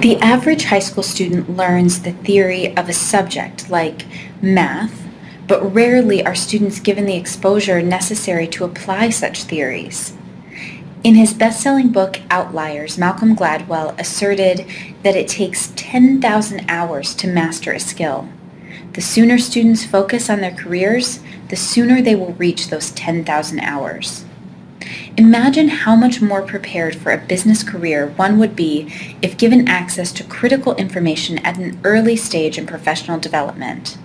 The average high school student learns the theory of a subject like math, but rarely are students given the exposure necessary to apply such theories. In his best-selling book, Outliers, Malcolm Gladwell asserted that it takes 10,000 hours to master a skill. The sooner students focus on their careers, the sooner they will reach those 10,000 hours. Imagine how much more prepared for a business career one would be if given access to critical information at an early stage in professional development.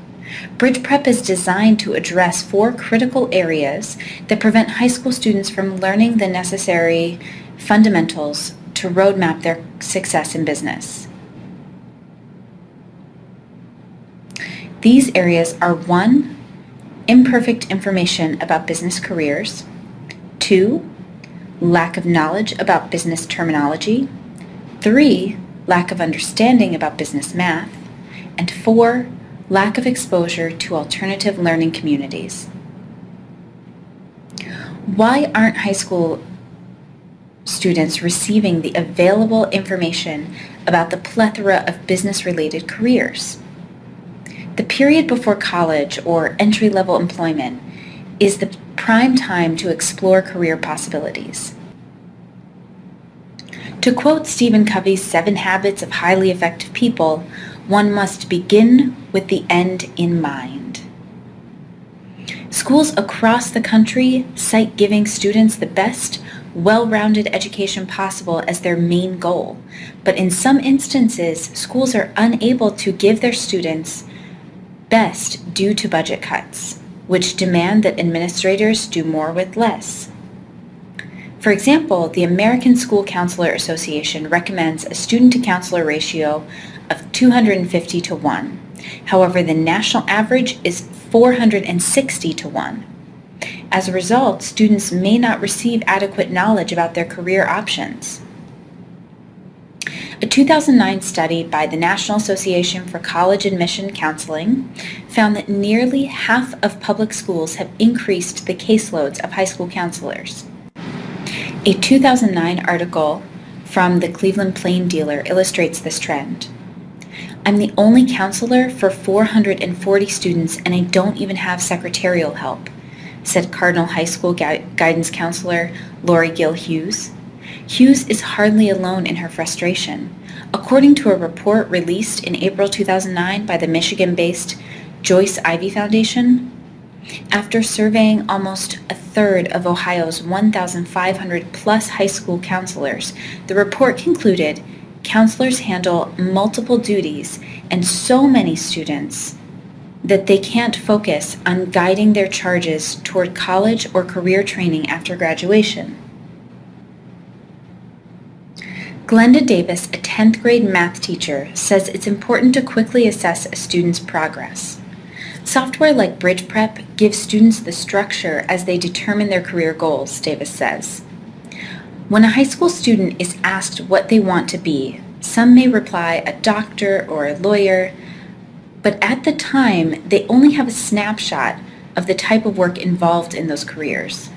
Bridge Prep is designed to address 4 critical areas that prevent high school students from learning the necessary fundamentals to roadmap their success in business. These areas are 1. Imperfect information about business careers. 2. Lack of knowledge about business terminology. 3. Lack of understanding about business math. And 4. Lack of exposure to alternative learning communities. Why aren't high school students receiving the available information about the plethora of business-related careers? The period before college or entry-level employment is the prime time to explore career possibilities. To quote Stephen Covey's 7 Habits of Highly Effective People, one must begin with the end in mind. Schools across the country cite giving students the best, well-rounded education possible as their main goal, but in some instances, schools are unable to give their students best due to budget cuts, which demand that administrators do more with less. For example, the American School Counselor Association recommends a student-to-counselor ratio of 250 to 1. However, the national average is 460 to 1. As a result, students may not receive adequate knowledge about their career options. A 2009 study by the National Association for College Admission Counseling found that nearly half of public schools have increased the caseloads of high school counselors. A 2009 article from the Cleveland Plain Dealer illustrates this trend. I'm the only counselor for 440 students and I don't even have secretarial help, said Cardinal High School guidance counselor Lori Gill Hughes. Hughes is hardly alone in her frustration. According to a report released in April 2009 by the Michigan-based Joyce Ivy Foundation, after surveying almost a third of Ohio's 1,500 plus high school counselors, the report concluded counselors handle multiple duties and so many students that they can't focus on guiding their charges toward college or career training after graduation. Glenda Davis, a 10th grade math teacher, says it's important to quickly assess a student's progress. Software like Bridge Prep gives students the structure as they determine their career goals, Davis says. When a high school student is asked what they want to be, some may reply a doctor or a lawyer, but at the time, they only have a snapshot of the type of work involved in those careers.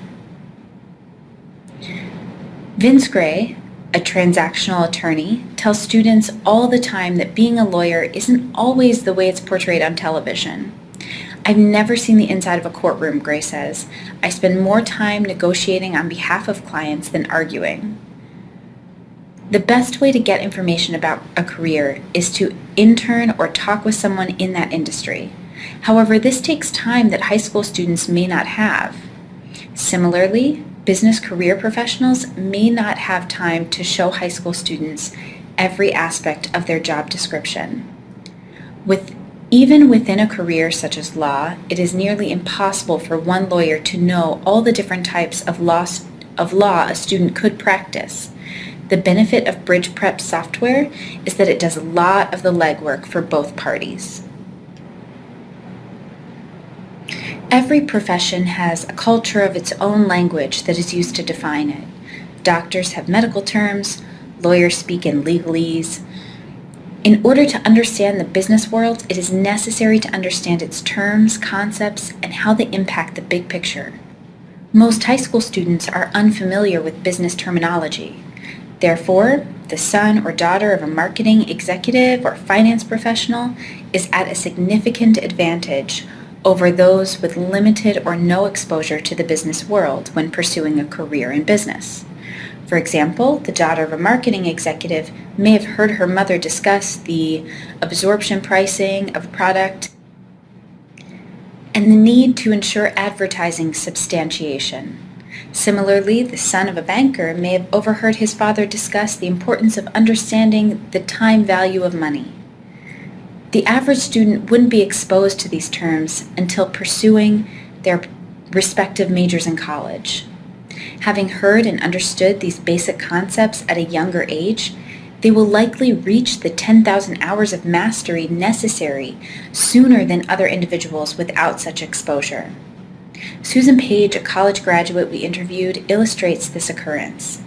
Vince Gray, a transactional attorney, tells students all the time that being a lawyer isn't always the way it's portrayed on television. I've never seen the inside of a courtroom, Gray says. I spend more time negotiating on behalf of clients than arguing. The best way to get information about a career is to intern or talk with someone in that industry. However, this takes time that high school students may not have. Similarly, business career professionals may not have time to show high school students every aspect of their job description. Even within a career such as law, it is nearly impossible for one lawyer to know all the different types of law a student could practice. The benefit of Bridge Prep software is that it does a lot of the legwork for both parties. Every profession has a culture of its own language that is used to define it. Doctors have medical terms, lawyers speak in legalese. In order to understand the business world, it is necessary to understand its terms, concepts, and how they impact the big picture. Most high school students are unfamiliar with business terminology. Therefore, the son or daughter of a marketing executive or finance professional is at a significant advantage over those with limited or no exposure to the business world when pursuing a career in business. For example, the daughter of a marketing executive may have heard her mother discuss the absorption pricing of a product and the need to ensure advertising substantiation. Similarly, the son of a banker may have overheard his father discuss the importance of understanding the time value of money. The average student wouldn't be exposed to these terms until pursuing their respective majors in college. Having heard and understood these basic concepts at a younger age, they will likely reach the 10,000 hours of mastery necessary sooner than other individuals without such exposure. Susan Page, a college graduate we interviewed, illustrates this occurrence.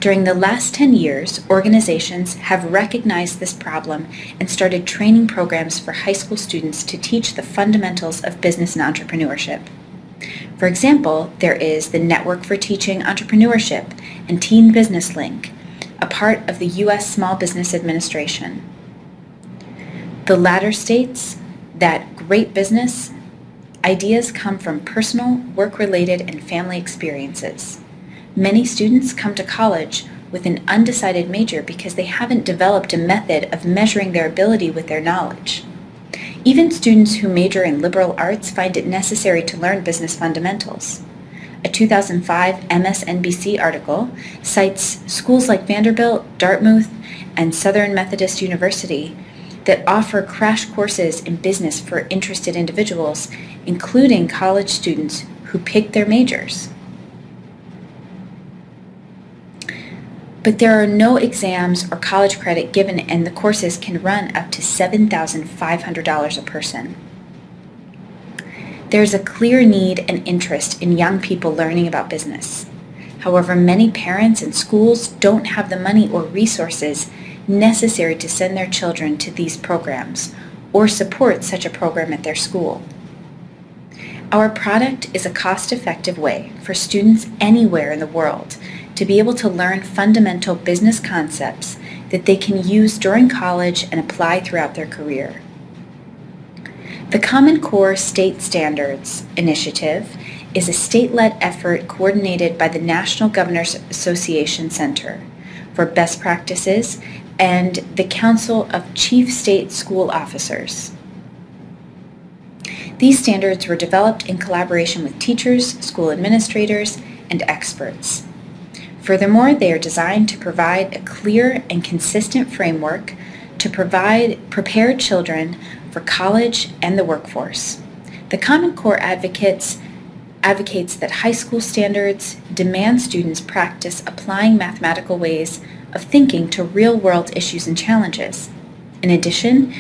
During the last 10 years, organizations have recognized this problem and started training programs for high school students to teach the fundamentals of business and entrepreneurship. For example, there is the Network for Teaching Entrepreneurship and Teen Business Link, a part of the U.S. Small Business Administration. The latter states that great business ideas come from personal, work-related, and family experiences. Many students come to college with an undecided major because they haven't developed a method of measuring their ability with their knowledge. Even students who major in liberal arts find it necessary to learn business fundamentals. A 2005 MSNBC article cites schools like Vanderbilt, Dartmouth, and Southern Methodist University that offer crash courses in business for interested individuals, including college students who pick their majors. But there are no exams or college credit given, and the courses can run up to $7,500 a person. There is a clear need and interest in young people learning about business. However, many parents and schools don't have the money or resources necessary to send their children to these programs or support such a program at their school. Our product is a cost-effective way for students anywhere in the world to be able to learn fundamental business concepts that they can use during college and apply throughout their career. The Common Core State Standards Initiative is a state-led effort coordinated by the National Governors Association Center for Best Practices and the Council of Chief State School Officers. These standards were developed in collaboration with teachers, school administrators, and experts. Furthermore, they are designed to provide a clear and consistent framework to prepare children for college and the workforce. The Common Core advocates that high school standards demand students practice applying mathematical ways of thinking to real-world issues and challenges. In addition,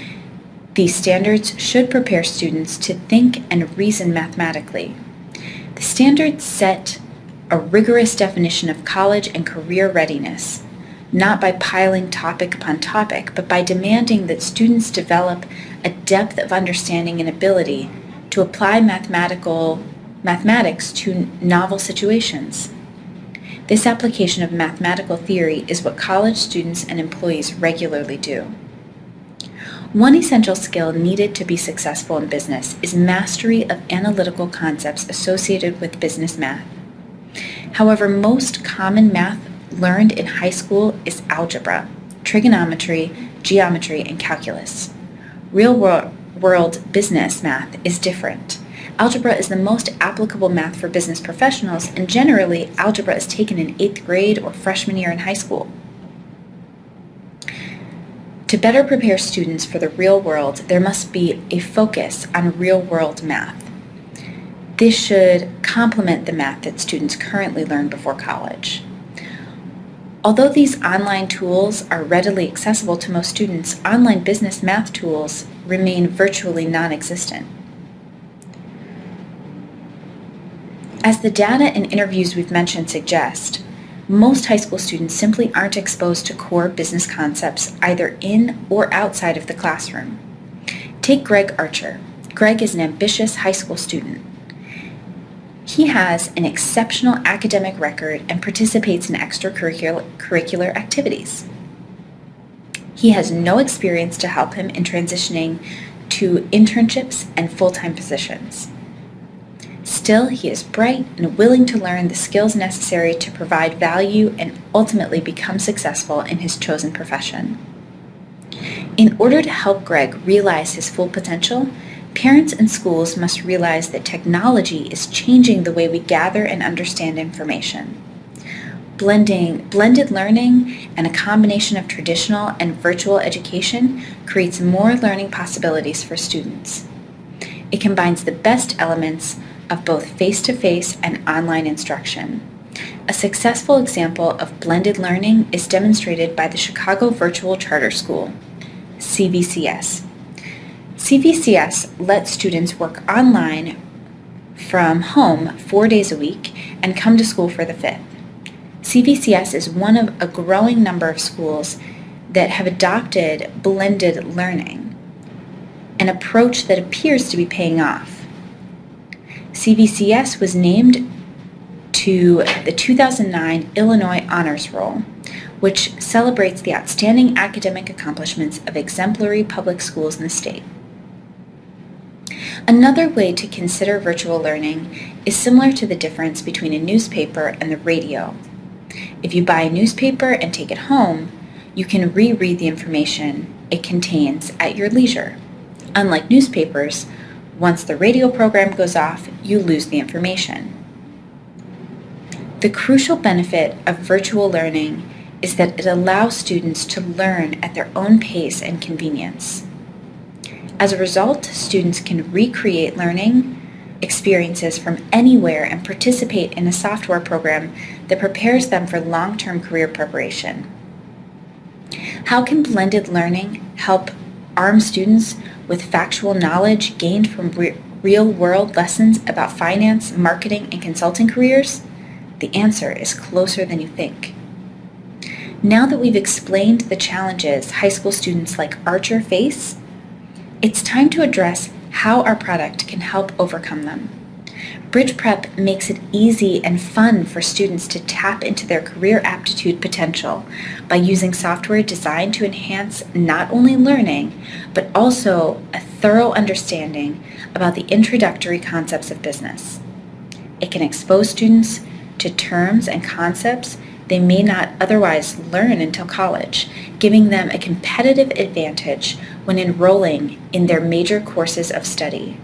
these standards should prepare students to think and reason mathematically. The standards set a rigorous definition of college and career readiness, not by piling topic upon topic, but by demanding that students develop a depth of understanding and ability to apply mathematics to novel situations. This application of mathematical theory is what college students and employees regularly do. One essential skill needed to be successful in business is mastery of analytical concepts associated with business math. However, most common math learned in high school is algebra, trigonometry, geometry, and calculus. Real-world business math is different. Algebra is the most applicable math for business professionals, and generally, algebra is taken in 8th grade or freshman year in high school. To better prepare students for the real world, there must be a focus on real-world math. This should complement the math that students currently learn before college. Although these online tools are readily accessible to most students, online business math tools remain virtually non-existent. As the data and interviews we've mentioned suggest, most high school students simply aren't exposed to core business concepts either in or outside of the classroom. Take Greg Archer. Greg is an ambitious high school student. He has an exceptional academic record and participates in extracurricular activities. He has no experience to help him in transitioning to internships and full-time positions. Still, he is bright and willing to learn the skills necessary to provide value and ultimately become successful in his chosen profession. In order to help Greg realize his full potential, parents and schools must realize that technology is changing the way we gather and understand information. Blended learning and a combination of traditional and virtual education creates more learning possibilities for students. It combines the best elements of both face-to-face and online instruction. A successful example of blended learning is demonstrated by the Chicago Virtual Charter School, CVCS. CVCS lets students work online from home 4 days a week and come to school for the 5th. CVCS is one of a growing number of schools that have adopted blended learning, an approach that appears to be paying off. CVCS was named to the 2009 Illinois Honors Roll, which celebrates the outstanding academic accomplishments of exemplary public schools in the state. Another way to consider virtual learning is similar to the difference between a newspaper and the radio. If you buy a newspaper and take it home, you can reread the information it contains at your leisure. Unlike newspapers, once the radio program goes off, you lose the information. The crucial benefit of virtual learning is that it allows students to learn at their own pace and convenience. As a result, students can recreate learning experiences from anywhere and participate in a software program that prepares them for long-term career preparation. How can blended learning help arm students with factual knowledge gained from real-world lessons about finance, marketing, and consulting careers? The answer is closer than you think. Now that we've explained the challenges high school students like Archer face, it's time to address how our product can help overcome them. Bridge Prep makes it easy and fun for students to tap into their career aptitude potential by using software designed to enhance not only learning, but also a thorough understanding about the introductory concepts of business. It can expose students to terms and concepts they may not otherwise learn until college, giving them a competitive advantage when enrolling in their major courses of study.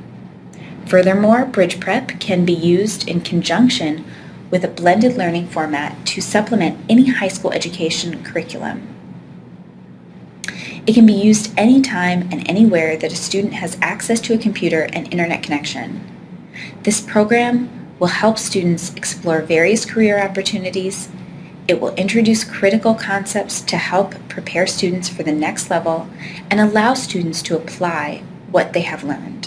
Furthermore, Bridge Prep can be used in conjunction with a blended learning format to supplement any high school education curriculum. It can be used anytime and anywhere that a student has access to a computer and internet connection. This program will help students explore various career opportunities. It will introduce critical concepts to help prepare students for the next level and allow students to apply what they have learned.